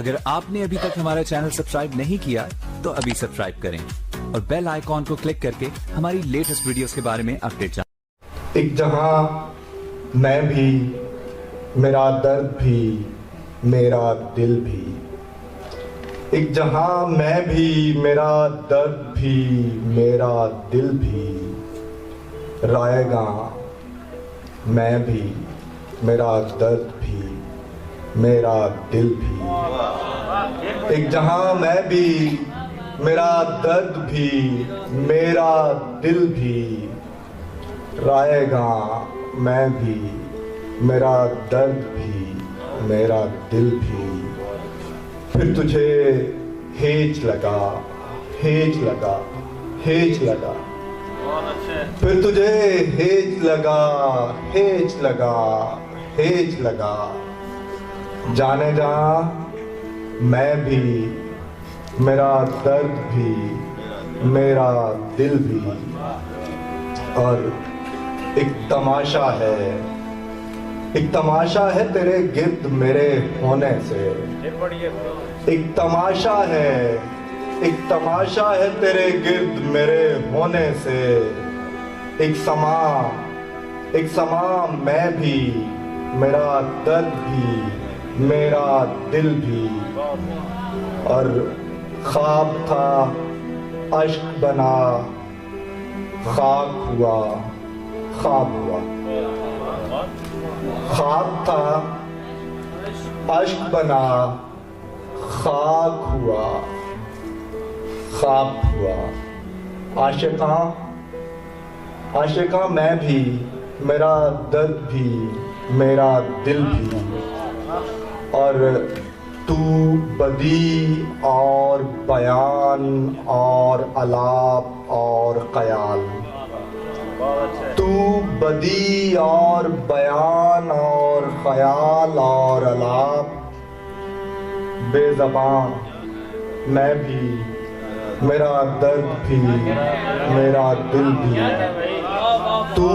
اگر آپ نے ابھی تک ہمارا چینل سبسکرائب نہیں کیا تو ابھی سبسکرائب کریں اور بیل آئیکن کو کلک کر کے ہماری لیٹسٹ ویڈیوز کے بارے میں اپڈیٹ جانیں۔ ایک جہاں میں بھی، میرا درد بھی، میرا دل بھی، ایک جہاں میں بھی، میرا درد بھی، میرا دل بھی، رائے گاں میں بھی، میرا درد بھی، میرا دل بھی، ایک جہاں میں بھی، میرا درد بھی، میرا دل بھی، رائے گاں میں بھی، میرا درد بھی، میرا دل بھی، پھر تجھے ہیج لگا، ہیج لگا، ہیج لگا، پھر تجھے ہیج لگا، ہیج لگا، ہیج لگا، جانے جہاں میں بھی، میرا درد بھی، میرا دل بھی، اور ایک تماشا ہے، ایک تماشا ہے تیرے گرد میرے ہونے سے، ایک تماشا ہے، ایک تماشا ہے تیرے گرد میرے ہونے سے، ایک سما میں بھی، میرا درد بھی، میرا دل بھی، اور خواب تھا اشک بنا، خاک ہوا، خواب ہوا، خواب تھا اشک بنا، خاک ہوا، خواب ہوا، عاشقاں میں بھی، میرا درد بھی، میرا دل بھی، اور تو بدی اور بیان اور الاپ اور خیال، تو بدی اور بیان اور خیال اور الاپ، بے زبان میں بھی، میرا درد بھی، میرا دل بھی، تو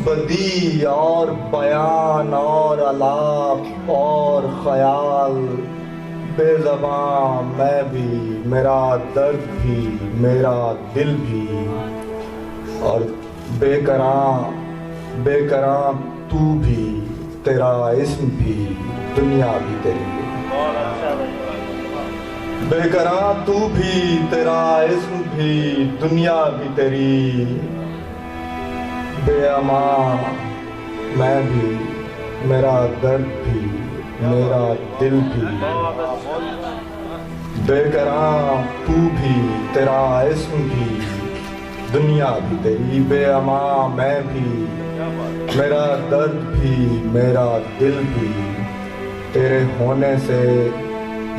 بدی اور بیان اور الاپ اور خیال، بے زبان میں بھی، میرا درد بھی، میرا دل بھی، اور بے قراں تو بھی، تیرا اسم بھی، دنیا بھی تیری، بے قراں تو بھی، تیرا اسم بھی، دنیا بھی تیری، بے امان میں بھی، میرا درد بھی، میرا دل بھی، بے قراں تو بھی، تیرا اسم بھی، دنیا بھی تیری، بے امان میں بھی، میرا درد بھی، میرا دل بھی، تیرے ہونے سے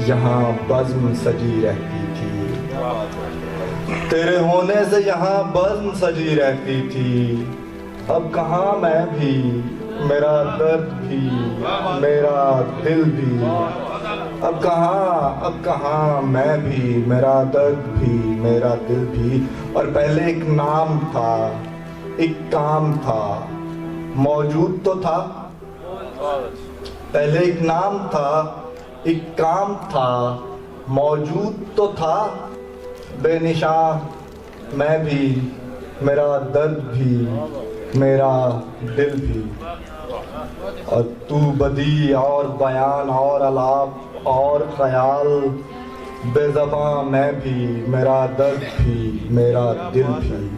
یہاں بزم سجی رہتی تھی، تیرے ہونے سے یہاں بزم سجی رہتی تھی، اب کہاں میں بھی، میرا درد بھی، میرا دل بھی، اب کہاں میں بھی، میرا درد بھی، میرا دل بھی، اور پہلے ایک نام تھا، ایک کام تھا، موجود تو تھا، پہلے ایک نام تھا، ایک کام تھا، موجود تو تھا، بے نشان میں بھی، میرا درد بھی، میرا دل بھی، اور تو بدی اور بیان اور الاپ اور خیال، بے زباں میں بھی، میرا درد بھی، میرا دل بھی۔